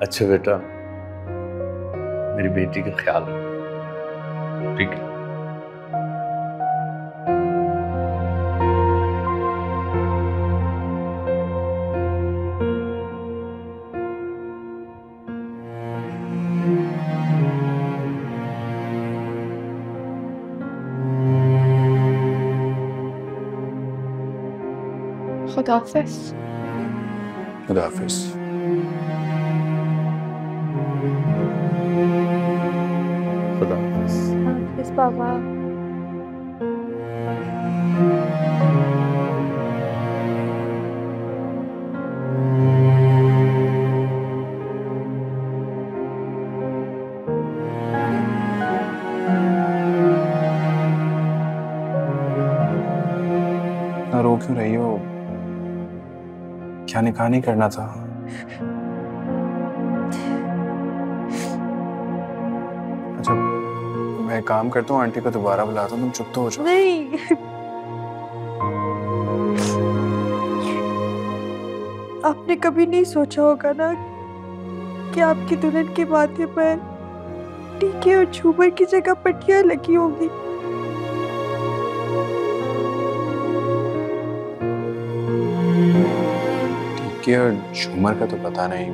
अच्छा बेटा, मेरी बेटी का ख्याल रखो, ठीक है? खुदा हाफिज। खुदा हाफिज। खुदा हाफिज। हाफिज बाबा। ना रो क्यों रही हो? क्या निकाह नहीं करना था? अच्छा, मैं काम करता हूँ, आंटी को दोबारा बुलाता हूँ, तुम चुप तो हो जाओ। नहीं। आपने कभी नहीं सोचा होगा ना कि आपकी दुल्हन के माथे पर टीके और झूमर की जगह पट्टियां लगी होंगी। टीके और झूमर का तो पता नहीं,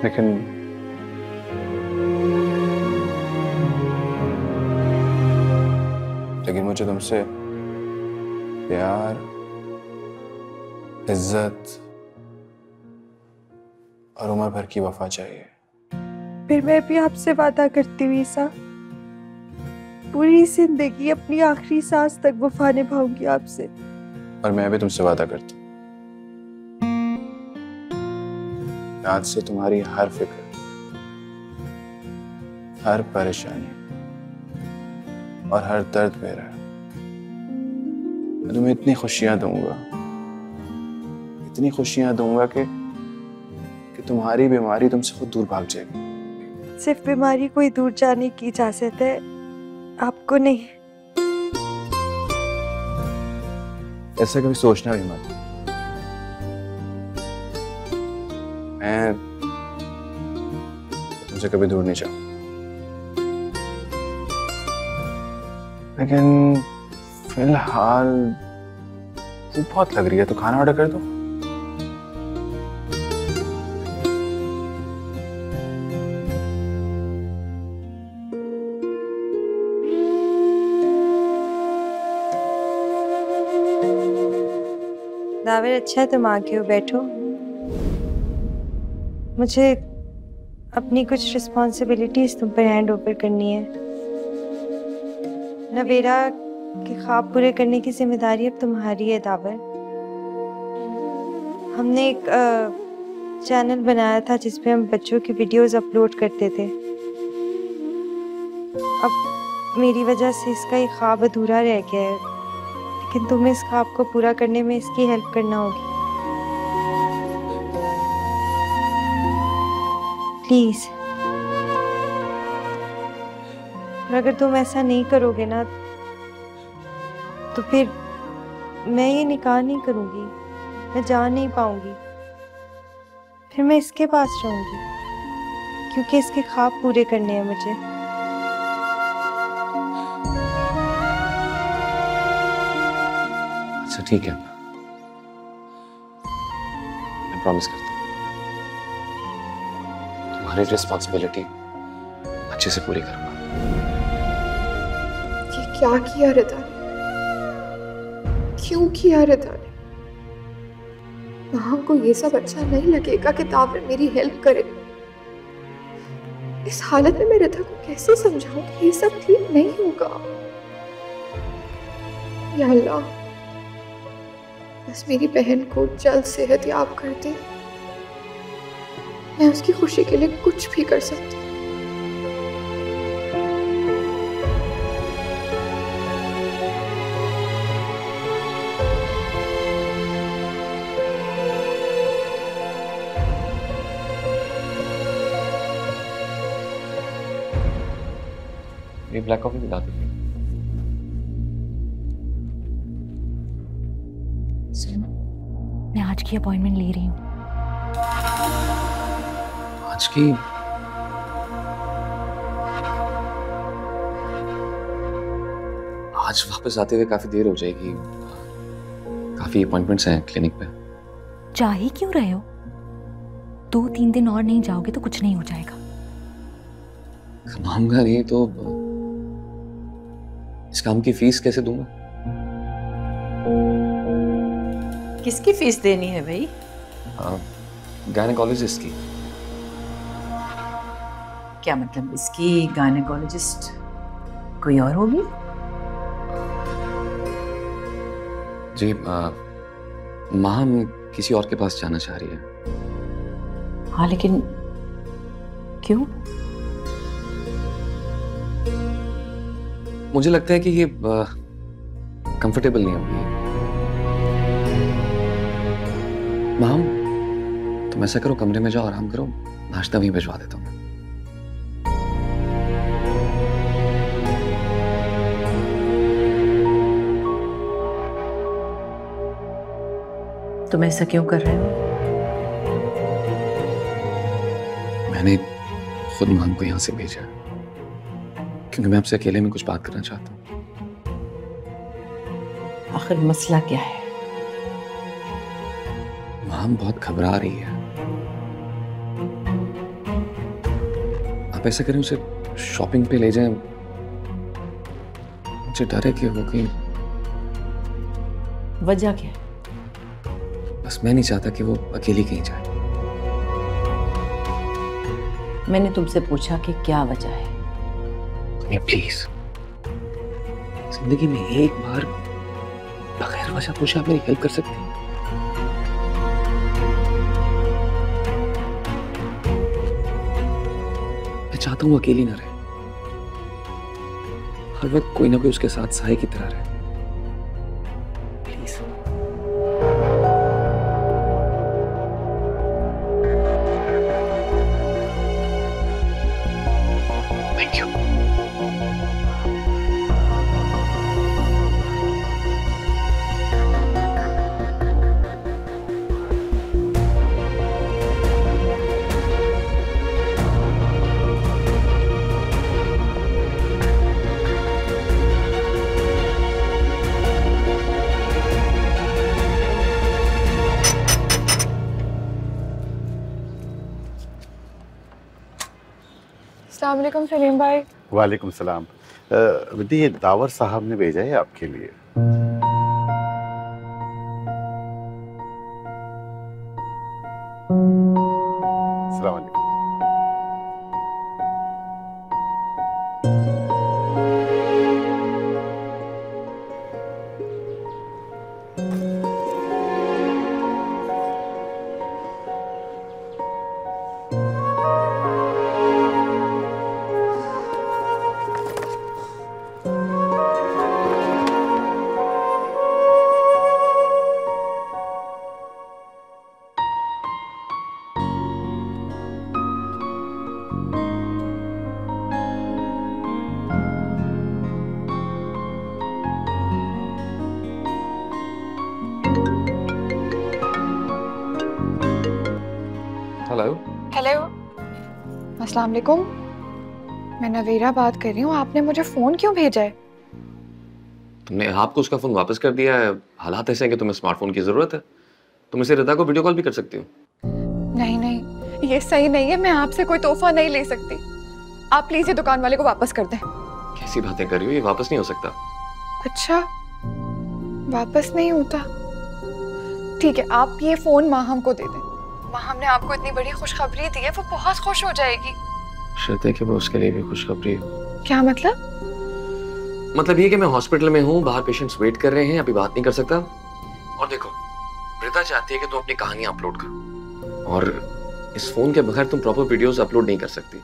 लेकिन मुझे तुमसे प्यार, इज्जत और उम्र भर की वफा चाहिए। फिर मैं भी आपसे वादा करती हूँ ईसा, पूरी जिंदगी अपनी आखिरी सांस तक वफा निभाऊंगी आपसे। और मैं भी तुमसे वादा करता हूँ, आज से तुम्हारी हर फिक्र, हर परेशानी और हर दर्द मेरा है। मैं तुम्हें इतनी खुशियां दूंगा, इतनी खुशियां दूंगा कि तुम्हारी बीमारी तुमसे खुद दूर भाग जाएगी। सिर्फ बीमारी को ही दूर जाने की इजाजत है, आपको नहीं। ऐसा कभी सोचना भी मत। मैं तुमसे कभी दूर नहीं जाऊं, लेकिन फिलहाल भूख बहुत लग रही है, तो खाना ऑर्डर कर दो। दावर अच्छा है, तुम आके हो, बैठो। मुझे अपनी कुछ रिस्पॉन्सिबिलिटीज तुम पर हैंड ओवर करनी है। नवेरा के ख्वाब पूरे करने की जिम्मेदारी अब तुम्हारी है दावर। हमने एक चैनल बनाया था जिसपे हम बच्चों की वीडियोस अपलोड करते थे। अब मेरी वजह से इसका एक ख्वाब अधूरा रह गया है, लेकिन तुम्हें इस ख्वाब को पूरा करने में इसकी हेल्प करना होगी। प्लीज। और अगर तुम ऐसा नहीं करोगे ना, तो फिर मैं ये निकाह नहीं करूंगी, मैं जा नहीं पाऊंगी। फिर मैं इसके पास रहूंगी, क्योंकि इसके ख्वाब पूरे करने हैं मुझे। अच्छा ठीक है, मैं प्रॉमिस करता हूँ तुम्हारी रिस्पॉन्सिबिलिटी अच्छे से पूरी करूंगा। ये क्या किया रिदा ने? क्यों किया रिदा ने? वहां को ये सब अच्छा नहीं लगेगा कि दावर मेरी हेल्प करे। इस हालत में मैं रिदा को कैसे समझाऊं कि ये सब ठीक नहीं होगा? या अल्लाह, बस मेरी बहन को जल्द सेहत याब कर दे। मैं उसकी खुशी के लिए कुछ भी कर सकती हूँ। ये ब्लैक कॉफी पिला दो। मैं आज की अपॉइंटमेंट ले रही हूँ। आज की? आज वापस आते हुए काफी देर हो जाएगी, काफी अपॉइंटमेंट्स हैं क्लिनिक पे। जा ही क्यों रहे हो? 2-3 दिन और नहीं जाओगे तो कुछ नहीं हो जाएगा। कमाऊंगा नहीं तो इस काम की फीस कैसे दूंगा? किसकी फीस देनी है भाई? गायनेकोलॉजिस्ट की। क्या मतलब इसकी गायनेकोलॉजिस्ट कोई और होगी? जी माँ किसी और के पास जाना चाह रही है। हाँ लेकिन क्यों? मुझे लगता है कि ये कंफर्टेबल नहीं होगी। माँ तुम ऐसा करो, कमरे में जाओ, आराम करो, नाश्ता वहीं भिजवा देता हूँ। तुम ऐसा क्यों कर रहे हो? मैंने खुद मां को यहां से भेजा क्योंकि मैं आपसे अकेले में कुछ बात करना चाहता हूँ। आखिर मसला क्या है? मां बहुत घबरा रही है। आप ऐसा करें, उसे शॉपिंग पे ले जाएं। मुझे डर है कि वो कहीं। वजह क्या है? बस मैं नहीं चाहता कि वो अकेली कहीं जाए। मैंने तुमसे पूछा कि क्या वजह है? प्लीज, जिंदगी में एक बार बगैर वजह पूछे आप मेरी हेल्प कर सकती हैं? मैं चाहता हूँ अकेली ना रहे, हर वक्त कोई ना कोई उसके साथ सहाय की तरह रहे। प्लीज। Thank you. अस्सलाम वालेकुम सलीम भाई। वालेकुम सलाम। विद्या, ये दावर साहब ने भेजा है आपके लिए। अस्सलाम वालेकुम। हेलो। हेलो, अस्सलाम वालेकुम। मैं नवीरा बात कर रही हूँ। आपने मुझे फोन क्यों भेजा है? तुमने आपको उसका फोन वापस कर दिया है। हालात ऐसे हैं कि तुम्हें स्मार्टफोन की जरूरत है। तुम इसे रिदा को वीडियो कॉल भी कर सकती हो। नहीं नहीं, ये सही नहीं है। मैं आपसे कोई तोहफा नहीं ले सकती। आप प्लीज ये दुकान वाले को वापस कर दें। कैसी बातें कर रही हो? ये वापस नहीं हो सकता। अच्छा, वापस नहीं होता? ठीक है, आप ये फोन माहम को दे दें। माहम ने आपको इतनी बड़ी खुशखबरी दी है, वो बहुत खुश हो जाएगी। शर्त है कि वो उसके लिए भी खुशखबरी हो। क्या मतलब? मतलब ये कि मैं हॉस्पिटल में हूँ, बाहर पेशेंट्स वेट कर रहे हैं, अभी बात नहीं कर सकता। और देखो, रिदा चाहती है कि तुम अपनी कहानी अपलोड करो, और इस फोन के बगैर तुम प्रॉपर वीडियोस अपलोड नहीं कर सकती।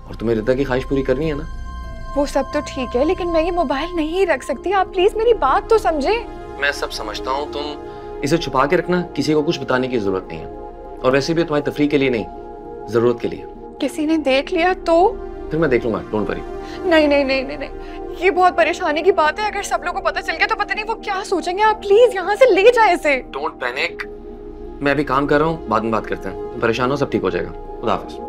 और तुम्हें रिदा की ख्वाहिश पूरी करनी है ना? वो सब तो ठीक है, लेकिन मैं ये मोबाइल नहीं रख सकती। आप प्लीज मेरी बात तो समझे। मैं सब समझता हूँ, तुम इसे छुपा के रखना, किसी को कुछ बताने की जरूरत नहीं है। और वैसे भी तुम्हारी तफरीह के लिए नहीं, जरूरत के लिए। किसी ने देख लिया तो? फिर मैं देख लूंगा, डोंट वरी। नहीं नहीं नहीं नहीं नहीं, ये बहुत परेशानी की बात है। अगर सब लोगों को पता चल गया तो पता नहीं वो क्या सोचेंगे। आप प्लीज यहाँ से ले जाए इसे। डोंट पैनिक, मैं अभी काम कर रहा हूँ, बाद में बात करते हैं। तुम परेशान हो, सब ठीक हो जाएगा। खुदा हाफिज।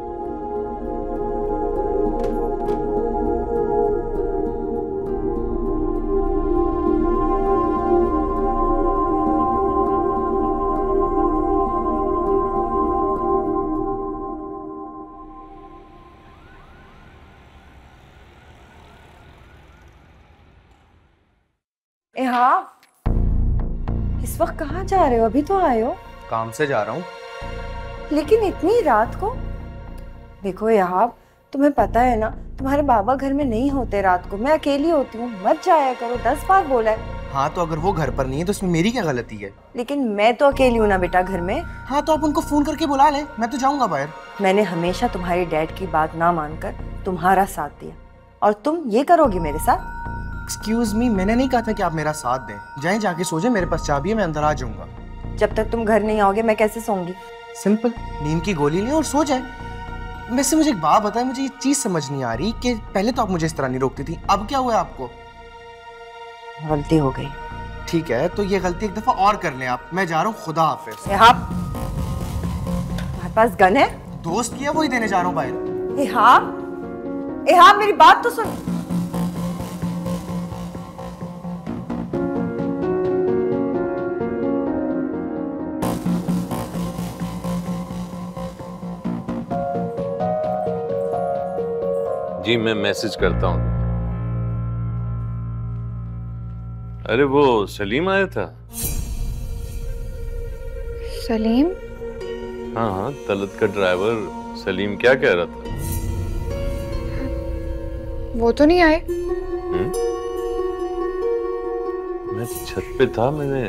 हाँ, इस वक्त कहाँ जा रहे हो? अभी तो आए हो। काम से जा रहा हूँ। लेकिन इतनी रात को? देखो यहाँ, तुम्हें पता है ना, तुम्हारे बाबा घर में नहीं होते रात को, मैं अकेली होती हूँ, मत जाया करो, 10 बार बोला है। हाँ तो अगर वो घर पर नहीं है तो इसमें मेरी क्या गलती है? लेकिन मैं तो अकेली हूँ ना बेटा घर में। हाँ तो आप उनको फोन करके बुला ले, मैं तो जाऊंगा बाहर। मैंने हमेशा तुम्हारी डैड की बात ना मानकर तुम्हारा साथ दिया, और तुम ये करोगी मेरे साथ? एक्सक्यूज मी, मैंने नहीं कहा था कि आप मेरा साथ दें। जाएं, जाके सो जाएं, मेरे पास चाबी है, मैं अंदर आ जाऊंगा। जब तक तुम घर नहीं आओगे मैं कैसे सोऊंगी? सिंपल, नींद की गोली लें और सो जाएं। वैसे मुझे एक बात बताएं, मुझे ये चीज समझ नहीं आ रही कि पहले तो आप मुझे इस तरह नहीं रोकती थी, अब क्या हुआ आपको? गलती हो गई। ठीक है, तो ये गलती एक दफा और कर लें आप। मैं जा रहा हूँ, खुदा हाफिज। तुम्हारे पास गन है? दोस्त की है, वही देने जा रहा हूँ बाहर। इहाब, मेरी बात तो सुन। जी मैं मैसेज करता हूँ। अरे वो सलीम आया था। सलीम? हाँ हाँ, तलत का ड्राइवर सलीम क्या कह रहा था? वो तो नहीं आए। मैं छत पे था, मैंने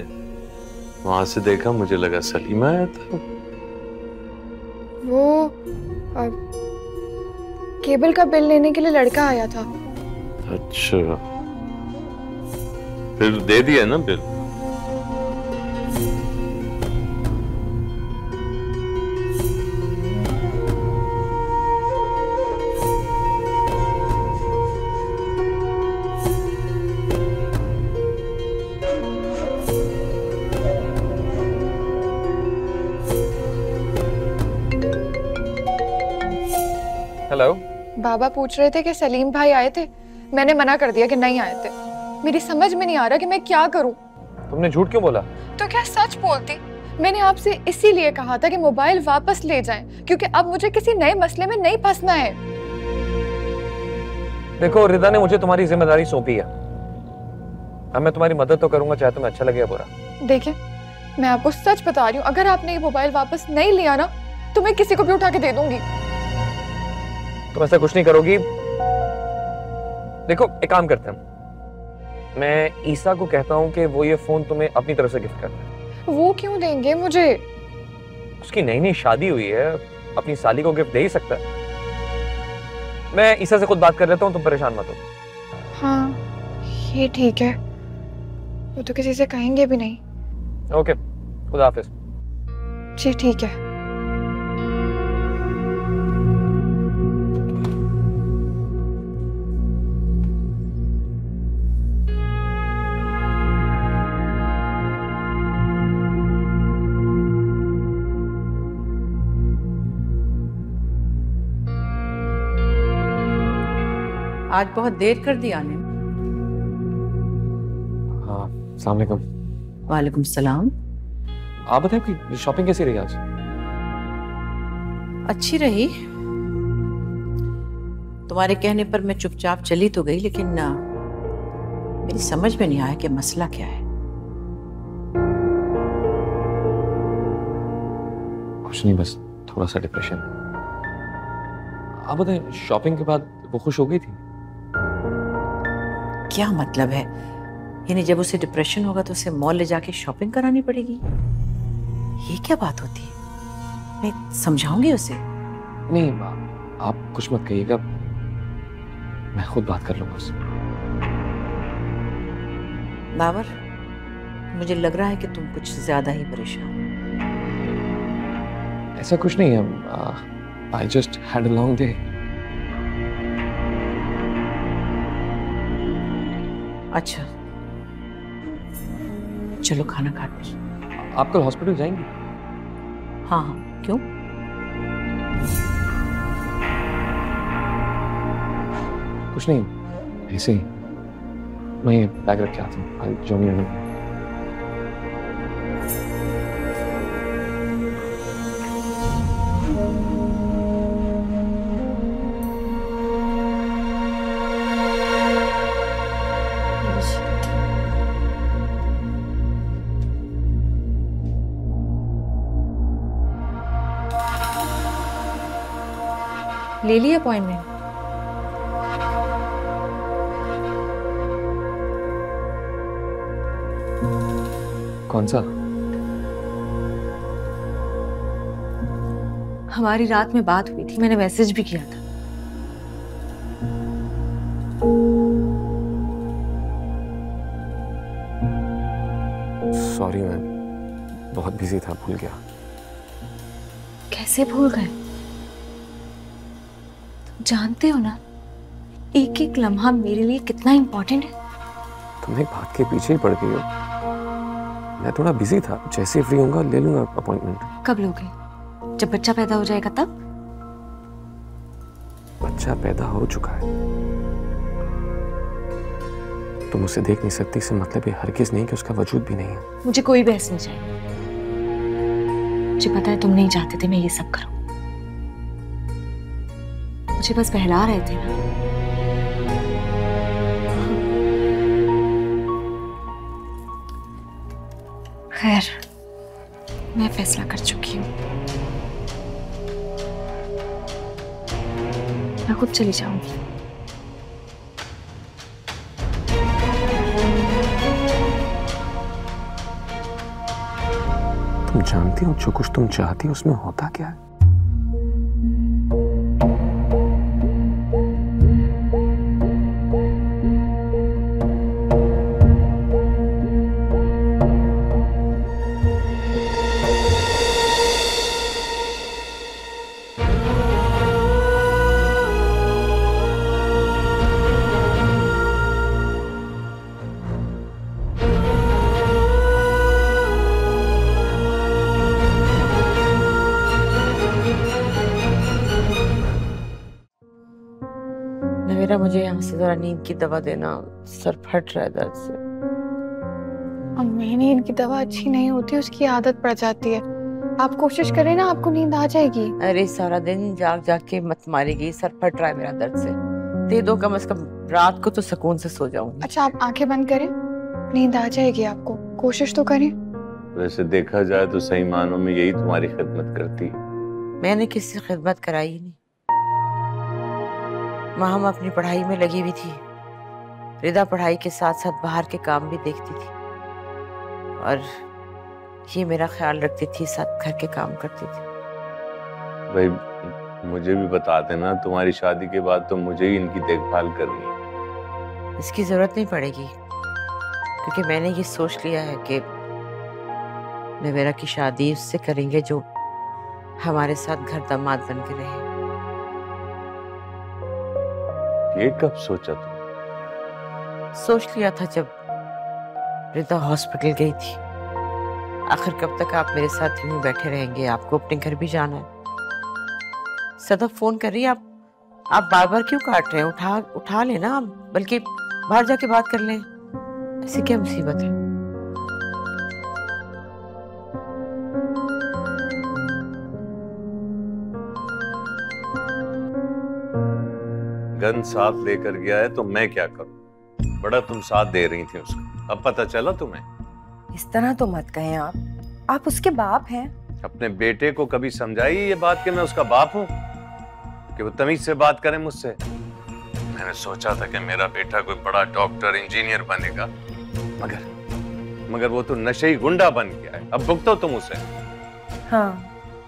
वहां से देखा, मुझे लगा सलीम आया था। वो केबल का बिल लेने के लिए लड़का आया था। अच्छा, फिर दे दिया ना बिल? हेलो। बाबा पूछ रहे थे कि सलीम भाई आए थे, मैंने मना कर दिया कि नहीं आए थे। मेरी समझ में नहीं आ रहा कि मैं क्या करूं। तुमने झूठ क्यों बोला? तो क्या सच बोलती? मैंने आपसे इसीलिए कहा था कि मोबाइल वापस ले जाएं, क्योंकि अब मुझे किसी नए मसले में नहीं फंसना है। देखो, रिदा ने मुझे तुम्हारी जिम्मेदारी सौंपी है। अब मैं तुम्हारी मदद तो करूंगा, चाहे तुम्हें अच्छा लगे या बुरा। देखिए, मैं आपको सच बता रही हूँ, अगर आपने ये मोबाइल वापस नहीं लिया ना तो मैं किसी को भी उठा के दे दूंगी। तुम ऐसा कुछ नहीं करोगी। देखो, एक काम करते हैं, मैं ईसा को कहता हूँ कि वो ये फोन तुम्हें अपनी तरफ से गिफ्ट कर दे। वो क्यों देंगे मुझे? उसकी नई नई शादी हुई है, अपनी साली को गिफ्ट दे ही सकता है। मैं ईसा से खुद बात कर लेता हूँ, तुम परेशान मत हो। हाँ, ये ठीक है। वो तो किसी से कहेंगे भी नहीं। ओके, खुदा हाफिज। जी ठीक है। आज बहुत देर कर दी आने। हाँ, अस्सलाम वालेकुम। वालेकुम सलाम। आप बताएं, आपकी शॉपिंग कैसी रही आज? अच्छी रही। तुम्हारे कहने पर मैं चुपचाप चली तो गई, लेकिन मेरी समझ में नहीं आया कि मसला क्या है। कुछ नहीं, बस थोड़ा सा डिप्रेशन। आप बताएं, शॉपिंग के बाद वो खुश हो गई थी? क्या मतलब है? यानी जब उसे डिप्रेशन होगा तो उसे मॉल ले जाके शॉपिंग करानी पड़ेगी? ये क्या बात होती है? मैं समझाऊंगी उसे। नहीं, आप कुछ मत कहिएगा, मैं खुद बात कर लूंगा उससे। बाबर, मुझे लग रहा है कि तुम कुछ ज्यादा ही परेशान हो। ऐसा कुछ नहीं है, I just had a long day. अच्छा, चलो खाना खाते। आप कल हॉस्पिटल जाएंगी? हाँ हाँ, क्यों? कुछ नहीं, ऐसे ही। मैं ये बैग रख के आता हूँ, जो नहीं है। ले ली अपॉइंटमेंट? कौन सा? हमारी रात में बात हुई थी, मैंने मैसेज भी किया था। सॉरी, मैं बहुत बिजी था, भूल गया। कैसे भूल गए? तुम जानते हो ना एक एक लम्हा मेरे लिए कितना इंपॉर्टेंट है। तुम एक बात के पीछे ही पड़ गई हो। मैं थोड़ा बिजी था, जैसे फ्री होऊंगा ले लूंगा अपॉइंटमेंट। कब लोगे? जब बच्चा पैदा हो जाएगा तब? बच्चा पैदा हो चुका है। तुम उसे देख नहीं सकती, इससे मतलब ये हरगिज़ नहीं कि उसका वजूद भी नहीं है। मुझे कोई बहस नहीं चाहिए। मुझे पता है तुम नहीं चाहते थे मैं ये सब करूं। मुझे बस बहला रहे थे ना। खैर, मैं फैसला कर चुकी हूँ। मैं खुद चली जाऊंगी। तुम जानती हो जो कुछ तुम चाहती हो उसमें होता क्या है? मेरा मुझे यहाँ से जरा नींद की दवा देना, सर फट रहा है दर्द से। अम्मी, नींद की दवा अच्छी नहीं होती, उसकी आदत पड़ जाती है। आप कोशिश करें ना, आपको नींद आ जाएगी। अरे सारा दिन जाग जाग के मत मारेगी, सर फट रहा है मेरा दर्द से। दे दो कम से कम, रात को तो सुकून से सो जाऊंगी। अच्छा, आप आंखें बंद करें, नींद आ जाएगी आपको। कोशिश तो करें। वैसे देखा जाए तो सही मानों में यही तुम्हारी खिदमत करती है। मैंने किसी खिदमत कराई ही नहीं। वहाँ हम अपनी पढ़ाई में लगी हुई थी। रिदा पढ़ाई के साथ साथ बाहर के काम भी देखती थी और ये मेरा ख्याल रखती थी, साथ घर के काम करती थी। भाई मुझे भी बता देना, तुम्हारी शादी के बाद तो मुझे ही इनकी देखभाल करनी है। इसकी जरूरत नहीं पड़ेगी क्योंकि मैंने ये सोच लिया है कि नवेरा की शादी उससे करेंगे जो हमारे साथ घर दामाद बन के रहे। ये कब सोचा तुम? सोच लिया था जब रिदा हॉस्पिटल गई थी। आखिर कब तक आप मेरे साथ यूं बैठे रहेंगे? आपको अपने घर भी जाना है। सदा फोन कर रही है, आप बार बार क्यों काट रहे हैं? उठा लेना, बल्कि बाहर जाके बात कर लें। ऐसी क्या मुसीबत है? गन साथ लेकर गया है तो मैं क्या करूं? बड़ा तुम साथ दे रही थी उसका, अब पता चला तुम्हें? इस तरह तो मत कहें आप उसके बाप हैं। अपने बेटे को कभी समझाई ये बात कि मैं उसका बाप हूं, कि वो तमीज से बात करे मुझसे? मैंने सोचा था कि मेरा बेटा कोई बड़ा डॉक्टर इंजीनियर बनेगा, मगर वो तो नशेई गुंडा बन गया है। अब भुगतो तुम उसे। हाँ,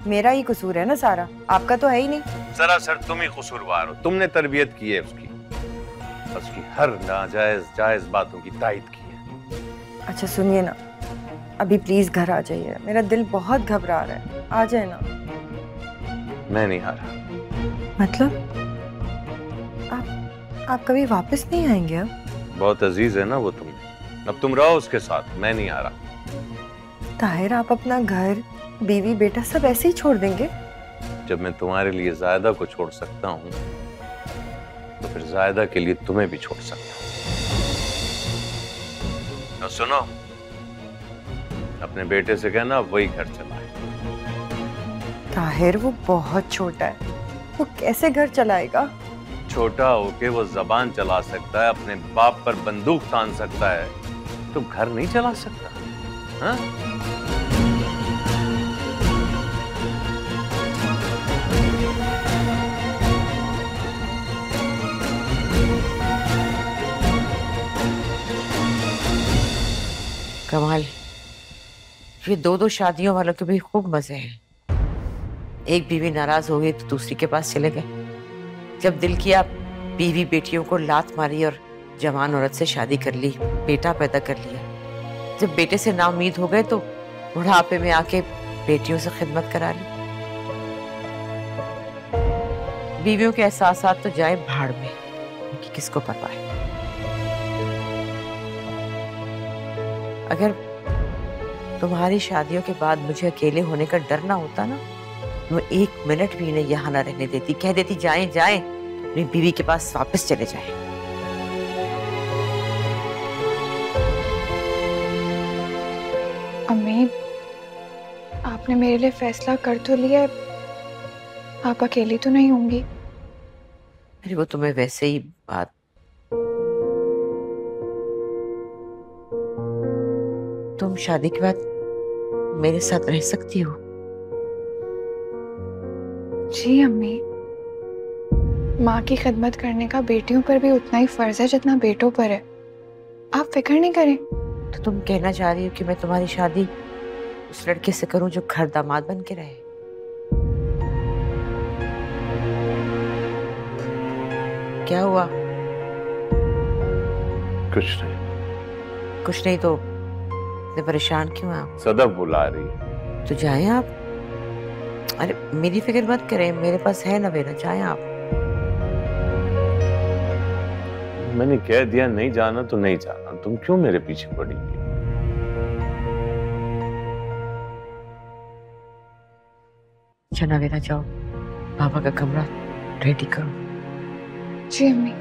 मेरा ही कसूर है ना सारा, आपका तो है ही नहीं। सरासर तुम ही कसूरवार हो, तुमने तरबियत की है उसकी, उसकी हर नाजायज जायज बातों की तायद की है। अच्छा सुनिए ना, अभी प्लीज घर आ जाइए, मेरा दिल बहुत घबरा रहा है। आ जाए ना। मैं नहीं आ रहा। मतलब आप कभी वापस नहीं आएंगे? अब बहुत अजीज है ना वो तुम्हें, अब तुम रहो उसके साथ, मैं नहीं आ रहा। ताहिर, आप अपना घर बीवी बेटा सब ऐसे ही छोड़ देंगे? जब मैं तुम्हारे लिए जायदा को छोड़ सकता हूँ तो फिर जायदा के लिए तुम्हें भी छोड़ सकता हूँ। और सुनो, अपने बेटे से कहना वही घर चलाए। ताहिर वो बहुत छोटा है, वो कैसे घर चलाएगा? छोटा होके वो जबान चला सकता है, अपने बाप पर बंदूक तान सकता है, तो घर नहीं चला सकता? हाँ? कमाल, ये दो शादियों वालों के भी खूब मजे हैं। एक बीवी नाराज हो गई तो दूसरी के पास चले गए। जब दिल किया बीवी बेटियों को लात मारी और जवान औरत से शादी कर ली, बेटा पैदा कर लिया। जब बेटे से नाउम्मीद हो गए तो बुढ़ापे में आके बेटियों से खिदमत करा ली। बीवियों के एहसासात तो जाए भाड़ में, उनकी किसको परवाह है। अगर तुम्हारी शादियों के बाद मुझे अकेले होने का डर ना होता ना, मैं 1 मिनट भी इन्हें यहाँ ना रहने देती, कह देती जाएं जाएं, अपनी बीवी के पास वापस चले जाएं। अम्मी, आपने मेरे लिए फैसला कर तो लिया है, आप अकेली तो नहीं होंगी? अरे वो तुम्हें वैसे ही बात, तुम शादी के बाद मेरे साथ रह सकती हो? जी अम्मी, माँ की खिदमत करने का बेटियों पर भी उतना ही फर्ज है जितना बेटों पर है। आप फिक्र नहीं करें। तो तुम कहना चाह रही हो कि मैं तुम्हारी शादी उस लड़के से करूं जो घर दामाद बन के रहे? क्या हुआ? कुछ नहीं। कुछ नहीं तो इतने परेशान क्यों हैं आप? सदफ बुला रही है। तो जाएं आप। अरे मेरी फिक्र मत करें, मेरे पास है नवेरा, जाएं आप। मैंने कह दिया नहीं जाना तो नहीं जाना, तुम क्यों मेरे पीछे पड़ी? अच्छा नवेरा, जाओ पापा का कमरा रेडी करो। जी अम्मी।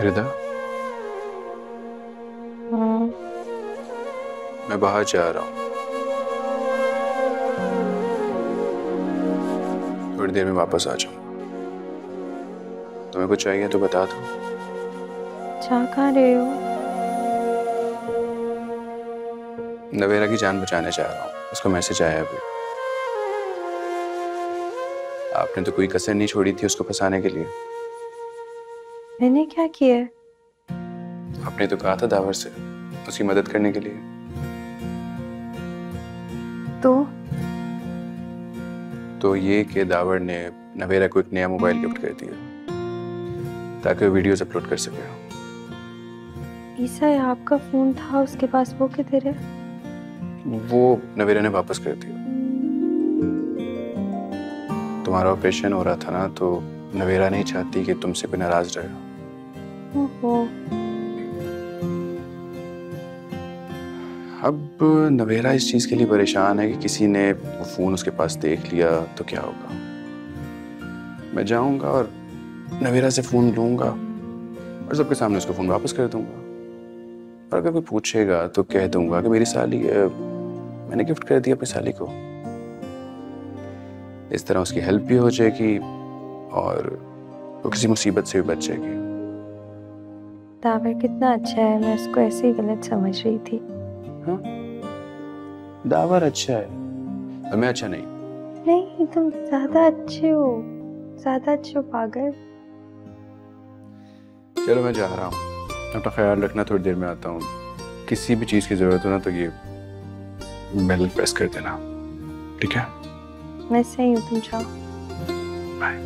रिदा, मैं बाहर जा रहा हूँ, थोड़ी देर में वापस आ जाऊंगा। तुम्हें कुछ चाहिए तो बता दो। जा कहाँ रहे हो? नवेरा की जान बचाने जा रहा हूँ, उसका मैसेज आया अभी। आपने तो कोई कसर नहीं छोड़ी थी उसको फंसाने के लिए। मैंने क्या किया? आपने तो कहा था दावर से उसकी मदद करने के लिए। तो ये कि दावर ने नवेरा को एक नया मोबाइल गिफ्ट कर दिया ताकि वो वीडियोस अपलोड कर सके। ईसा, आपका फोन था उसके पास, वो किधर है? वो नवेरा ने वापस कर दिया। तुम्हारा ऑपरेशन हो रहा था ना, तो नवेरा नहीं चाहती कि तुमसे कोई नाराज रहे। अब नवेरा इस चीज के लिए परेशान है कि किसी ने वो फोन उसके पास देख लिया तो क्या होगा। मैं जाऊंगा और नवेरा से फोन लूंगा और सबके सामने उसको फोन वापस कर दूंगा। और अगर कोई पूछेगा तो कह दूंगा कि मेरी साली, मैंने गिफ्ट कर दिया अपनी साली को। इस तरह उसकी हेल्प भी हो जाएगी और वो किसी मुसीबत से भी बच जाएगी। दावर कितना अच्छा है, मैं उसको ऐसे ही गलत समझ रही थी। हाँ? दावर अच्छा है और मैं अच्छा नहीं? नहीं, तुम ज्यादा अच्छे हो, ज्यादा अच्छे हो पागल। चलो मैं जा रहा हूँ, अपना ख्याल रखना, थोड़ी देर में आता हूँ। किसी भी चीज़ की ज़रूरत हो ना तो ये बेल प्रेस कर देना, ठीक है? मैं सही हूँ, तुम जाओ। बाय।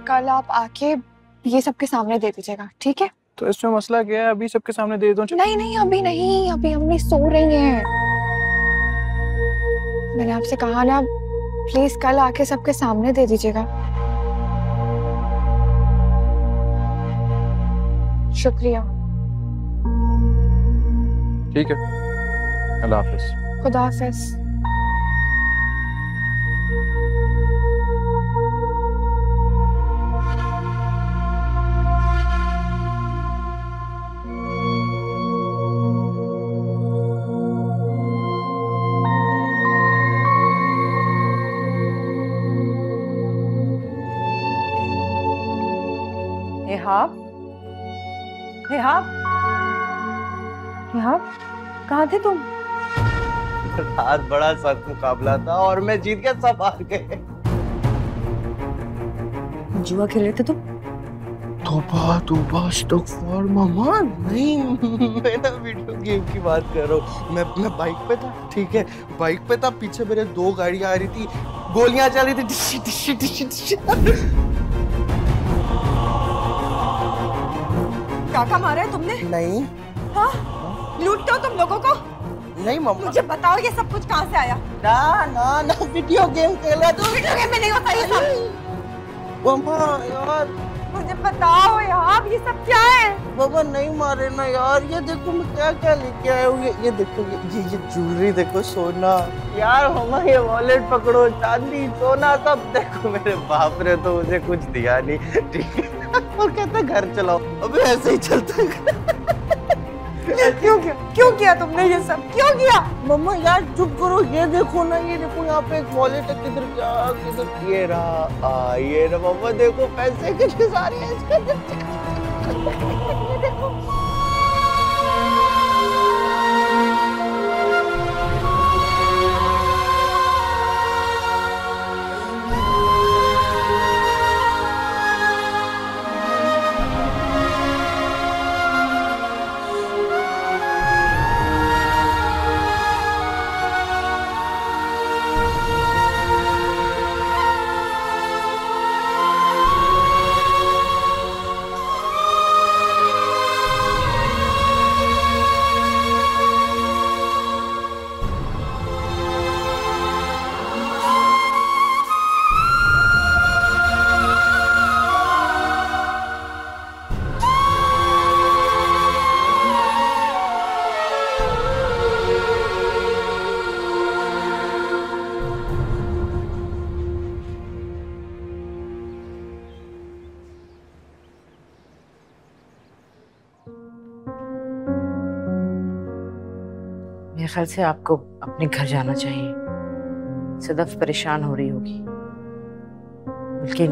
कल आप आके ये सबके सामने दे दीजिएगा, ठीक है? तो इसमें मसला क्या है? अभी सबके सामने दे दो। नहीं नहीं, अभी नहीं, अभी अम्मी सो रही हैं। मैंने आपसे कहा ना, प्लीज कल आके सबके सामने दे दीजिएगा। शुक्रिया। ठीक है, अल्लाह हाफिज। खुदा हाफिज। रेहाब, रेहाब, रेहाब, कहाँ थे तुम? आज बड़ा सख्त मुकाबला था और मैं जीत गया, सब हार गए। जुआ खेल रहे थे तुम? तौबा तौबा अस्तगफुर मामा, नहीं मैं ना वीडियो गेम की बात कर रहा हूँ। मैं बाइक पे था, ठीक है, बाइक पे था, पीछे मेरे दो गाड़ियां आ रही थी, गोलियां चल रही थी, डिशी डिशी डिशी डिशी। काका मारा है तुमने? नहीं। हाँ? लूटते हो तुम लोगों को? नहीं मम्मा। मुझे बताओ ये सब कुछ कहाँ से आया? ना ना ना, वीडियो गेम खेला तो। वीडियो गेम में नहीं होता ये सब। मम्मा यार मुझे बताओ यार, ये सब क्या है? बाबा नहीं मारे ना यार, ये देखो मैं क्या क्या लेके आया हूँ। ये देखो, ये ज्वेलरी देखो, सोना यार। मम्मा ये वॉलेट पकड़ो, चांदी सोना सब देखो। मेरे बाप ने तो मुझे कुछ दिया नहीं, ठीक है। वो कहता घर चलाओ, अबे ऐसे ही चलता है। क्यों किया तुमने ये सब? क्यों किया? मम्मा यार चुप करो, ये देखो ना, ये देखो यहाँ पे एक वॉलेट है। किधर क्या, किधर? ये रहा, ये रहा मम्मा, देखो पैसे कितने सारे हैं इसके अंदर। ये देखो। मेरे ख्याल से आपको अपने घर जाना चाहिए। सदफ परेशान हो रही होगी, बल्कि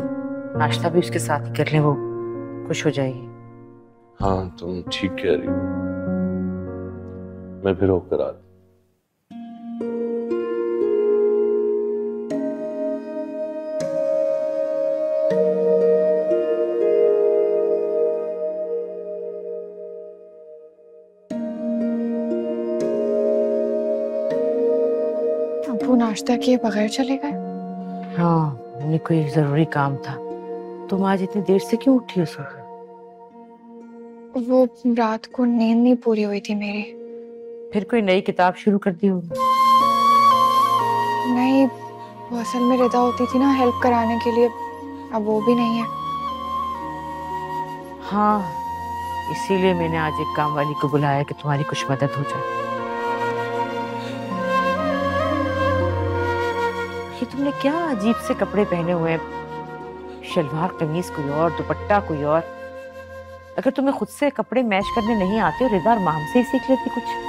नाश्ता भी उसके साथ ही कर लें, वो खुश हो जाएगी। हाँ तुम ठीक कह रही हो, मैं फिर होकर आता। अबू नाश्ता किए बगैर चले गए? हाँ, उन्हें कोई जरूरी काम था। तुम आज इतनी देर से क्यों उठी हो सुबह? वो रात को नींद नहीं पूरी हुई थी मेरी। फिर कोई नई किताब शुरू कर दी होगी? नहीं, वो असल में रिदा होती थी ना हेल्प कराने के लिए, अब वो भी नहीं है। हाँ, इसीलिए मैंने आज एक काम वाली को बुलाया कि तुम्हारी कुछ मदद हो जाए। ये तुमने क्या अजीब से कपड़े पहने हुए हैं? शलवार कमीज कोई और, दुपट्टा कोई और। अगर तुम्हें खुद से कपड़े मैच करने नहीं आते, रिदा और माम से ही सीख लेती कुछ।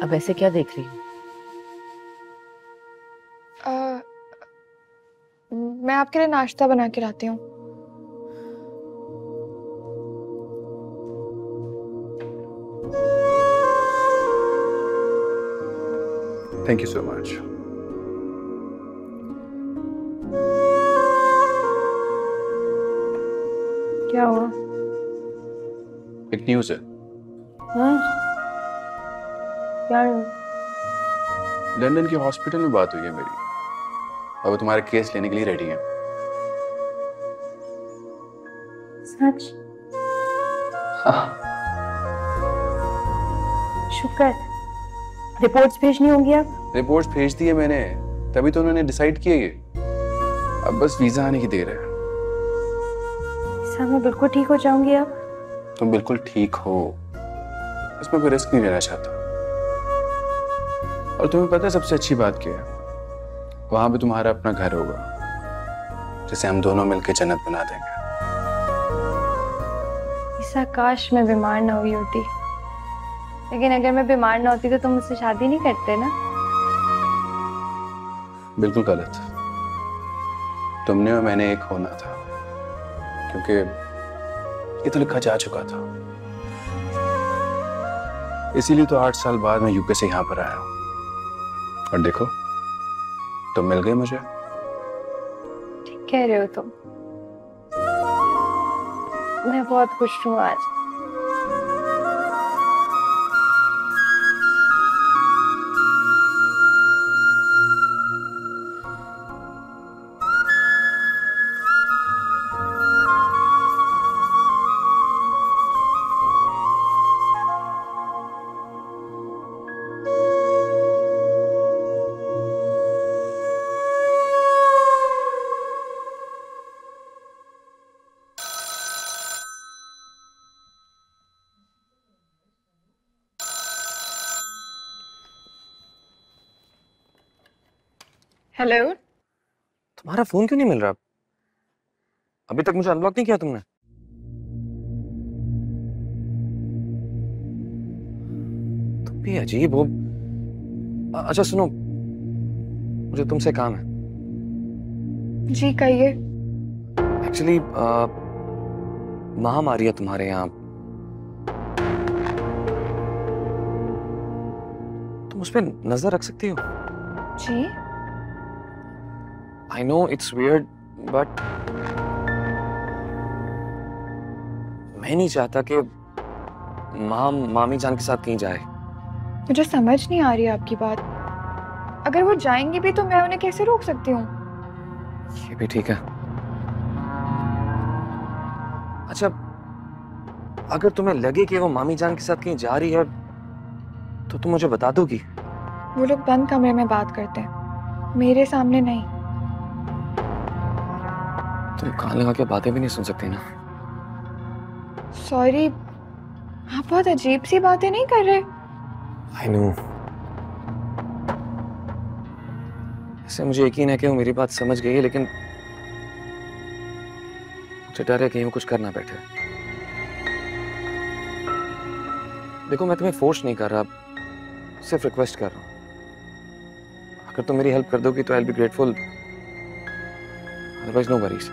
अब ऐसे क्या देख रही हो? मैं आपके लिए नाश्ता बना के लाती हूँ। Thank you so much. क्या हुआ? एक न्यूज़ है। हाँ? क्या हुआ? लंदन के हॉस्पिटल में बात हुई है मेरी, और वो तुम्हारा केस लेने के लिए रेडी है। सच? हाँ। शुक्र। रिपोर्ट्स भेजनी होंगी अब? रिपोर्ट्स भेज दी है मैंने, तभी तो उन्होंने डिसाइड किया ये। अब बस वीजा आने की देर है। सर मैं बिल्कुल ठीक हो जाऊंगी अब? तुम बिल्कुल ठीक हो, इसमें कोई रिस्क नहीं लेना चाहता। और तुम्हें पता है सबसे अच्छी बात क्या है? वहां पे तुम्हारा अपना घर होगा, जिसे हम दोनों मिलकर जन्नत बना देंगे। ईसा काश मैं बीमार ना हुई होती, लेकिन अगर मैं बीमार ना होती तो तुम मुझसे शादी नहीं करते ना? बिल्कुल गलत। तुमने और मैंने एक होना था, क्योंकि ये तो लिखा जा चुका था। इसीलिए तो 8 साल बाद मैं यूके से यहाँ पर आया हूँ। और देखो, तुम मिल गए मुझे। ठीक कह रहे हो तुम। मैं बहुत खुश हूँ आज। हेलो। तुम्हारा फोन क्यों नहीं मिल रहा? अभी तक मुझे अनब्लॉक नहीं किया तुमने? तुम भी अजीब हो। अच्छा सुनो, मुझे तुमसे काम है। जी कहिए। एक्चुअली महामारी है तुम्हारे यहाँ, तुम उस पर नजर रख सकती हो? जी। I know it's weird, but मैं नहीं चाहता कि मामी जान के साथ कहीं जाए। मुझे समझ नहीं आ रही आपकी बात। अगर वो जाएंगी भी तो मैं उन्हें कैसे रोक सकती हूँ? ये भी ठीक है। अच्छा, अगर तुम्हें लगे कि वो मामी जान के साथ कहीं जा रही है तो तुम मुझे बता दोगी? वो लोग बंद कमरे में बात करते हैं, मेरे सामने नहीं। तुम कान लगा के बातें भी नहीं सुन सकते ना? सॉरी, आप बहुत अजीब सी बातें नहीं कर रहे। I know। ऐसे मुझे यकीन है कि वो मेरी बात समझ गई है, लेकिन मुझे डर है कहीं वो कुछ करना बैठे। देखो, मैं तुम्हें फोर्स नहीं कर रहा, सिर्फ रिक्वेस्ट कर रहा हूँ। अगर तुम मेरी हेल्प कर दोगी तो I will be grateful, otherwise no worries.